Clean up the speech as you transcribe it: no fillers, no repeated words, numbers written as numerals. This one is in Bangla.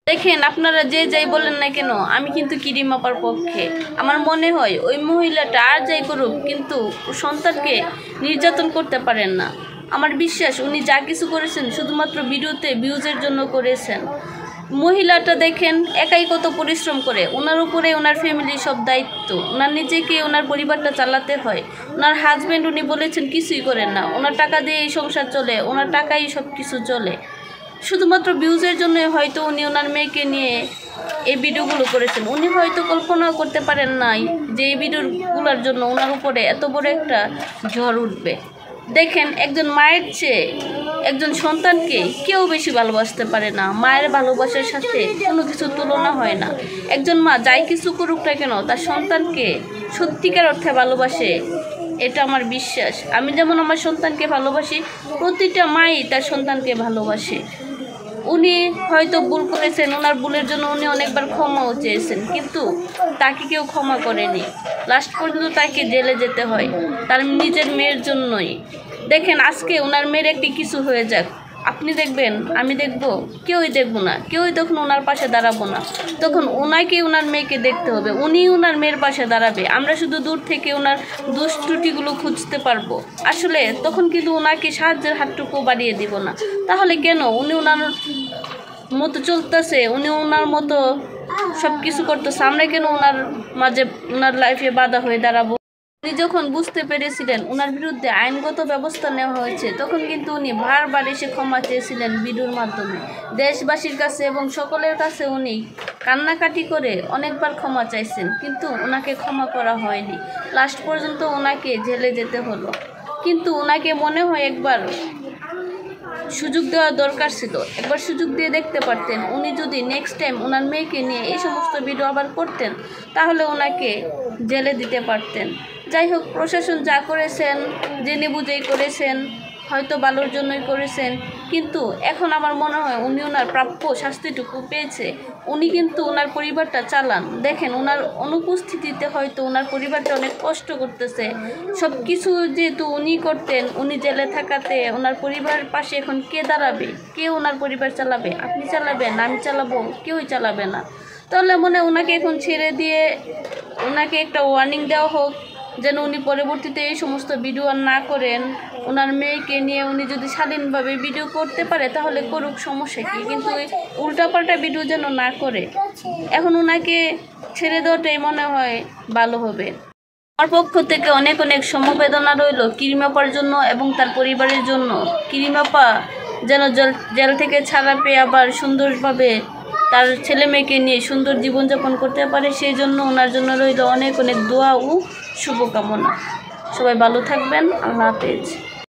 দেখেন আপনারা যে যাই বলেন না কেন, আমি কিন্তু কিরিম আপার পক্ষে। আমার মনে হয় ওই মহিলাটা আর যাই করুক, কিন্তু সন্তানকে নির্যাতন করতে পারেন না। আমার বিশ্বাস উনি যা কিছু করেছেন শুধুমাত্র ভিডিওতে ভিউজের জন্য করেছেন। মহিলাটা দেখেন একাই কত পরিশ্রম করে, ওনার উপরে ওনার ফ্যামিলির সব দায়িত্ব, ওনার নিজেকে ওনার পরিবারটা চালাতে হয়। ওনার হাজব্যান্ড উনি বলেছেন কিছুই করেন না, ওনার টাকা দিয়ে এই সংসার চলে, ওনার টাকাই সব কিছু চলে। শুধুমাত্র ভিউজের জন্য হয়তো উনি ওনার মেয়েকে নিয়ে এই ভিডিওগুলো করেছেন। উনি হয়তো কল্পনাও করতে পারেন নাই যে এই ভিডিওগুলোর জন্য ওনার উপরে এত বড় একটা ঝড় উঠবে। দেখেন একজন মায়ের চেয়ে একজন সন্তানকে কেউ বেশি ভালোবাসতে পারে না। মায়ের ভালোবাসার সাথে কোনো কিছু তুলনা হয় না। একজন মা যাই কিছু করুক না কেন তার সন্তানকে সত্যিকার অর্থে ভালোবাসে, এটা আমার বিশ্বাস। আমি যেমন আমার সন্তানকে ভালোবাসি, প্রতিটা মাই তার সন্তানকে ভালোবাসে। উনি হয়তো ভুল করেছেন, ওনার ভুলের জন্য উনি অনেকবার ক্ষমাও চেয়েছেন, কিন্তু তাকে কেউ ক্ষমা করেনি। লাস্ট পর্যন্ত তাকে জেলে যেতে হয় তার নিজের মেয়ের জন্যই। দেখেন আজকে ওনার মেয়ের একটি কিছু হয়ে যাক, আপনি দেখবেন, আমি দেখব, কেউই দেখবো না, কেউই তখন ওনার পাশে দাঁড়াবো না। তখন ওনাকে ওনার মেয়েকে দেখতে হবে, উনি ওনার মেয়ের পাশে দাঁড়াবে। আমরা শুধু দূর থেকে ওনার দোষ ত্রুটিগুলো খুঁজতে পারবো। আসলে তখন কিন্তু ওনাকে সাহায্যের হাতটুকু বাড়িয়ে দিব না। তাহলে কেন উনি ওনার মতো চলতেছে, উনি ওনার মতো সব কিছু করতেছে, আমরা কেন ওনার মাঝে ওনার লাইফে বাধা হয়ে দাঁড়াবো? উনি যখন বুঝতে পেরেছিলেন ওনার বিরুদ্ধে আইনগত ব্যবস্থা নেওয়া হয়েছে, তখন কিন্তু উনি বারবার এসে ক্ষমা চেয়েছিলেন ভিডিওর মাধ্যমে দেশবাসীর কাছে এবং সকলের কাছে। উনি কান্নাকাটি করে অনেকবার ক্ষমা চাইছেন, কিন্তু ওনাকে ক্ষমা করা হয়নি। লাস্ট পর্যন্ত ওনাকে জেলে যেতে হলো। কিন্তু ওনাকে মনে হয় একবার সুযোগ দেওয়া দরকার ছিল, একবার সুযোগ দিয়ে দেখতে পারতেন। উনি যদি নেক্সট টাইম ওনার মেয়েকে নিয়ে এই সমস্ত ভিডিও আবার করতেন, তাহলে ওনাকে জেলে দিতে পারতেন। যাই হোক, প্রশাসন যা করেছেন জেনে বুঝেই করেছেন, হয়তো ভালোর জন্যই করেছেন, কিন্তু এখন আমার মনে হয় উনি ওনার প্রাপ্য শাস্তিটুকু পেয়েছে। উনি কিন্তু ওনার পরিবারটা চালান। দেখেন ওনার অনুপস্থিতিতে হয়তো ওনার পরিবারটা অনেক কষ্ট করতেছে। সব কিছু যেহেতু উনি করতেন, উনি জেলে থাকাতে ওনার পরিবারের পাশে এখন কে দাঁড়াবে? কে ওনার পরিবার চালাবে? আপনি চালাবেন, আমি চালাবো, কেউই চালাবে না। তাহলে মনে ওনাকে এখন ছেড়ে দিয়ে ওনাকে একটা ওয়ার্নিং দেওয়া হোক, যেন উনি পরবর্তীতে এই সমস্ত ভিডিও আর না করেন। ওনার মেয়েকে নিয়ে উনি যদি স্বাধীনভাবে ভিডিও করতে পারে তাহলে করুক, সমস্যা কী, কিন্তু ওই উল্টাপাল্টা ভিডিও যেন না করে। এখন ওনাকে ছেড়ে দেওয়াটাই মনে হয় ভালো হবে। আমার পক্ষ থেকে অনেক অনেক সমবেদনা রইল কিরিম আপার জন্য এবং তার পরিবারের জন্য। কিরিম আপা যেন জেল থেকে ছাড়া পেয়ে আবার সুন্দরভাবে তার ছেলে মেয়েকে নিয়ে সুন্দর জীবনযাপন করতে পারে, সেই জন্য ওনার জন্য রইল অনেক অনেক দোয়া ও শুভকামনা। সবাই ভালো থাকবেন। আল্লাহ হাফেজ।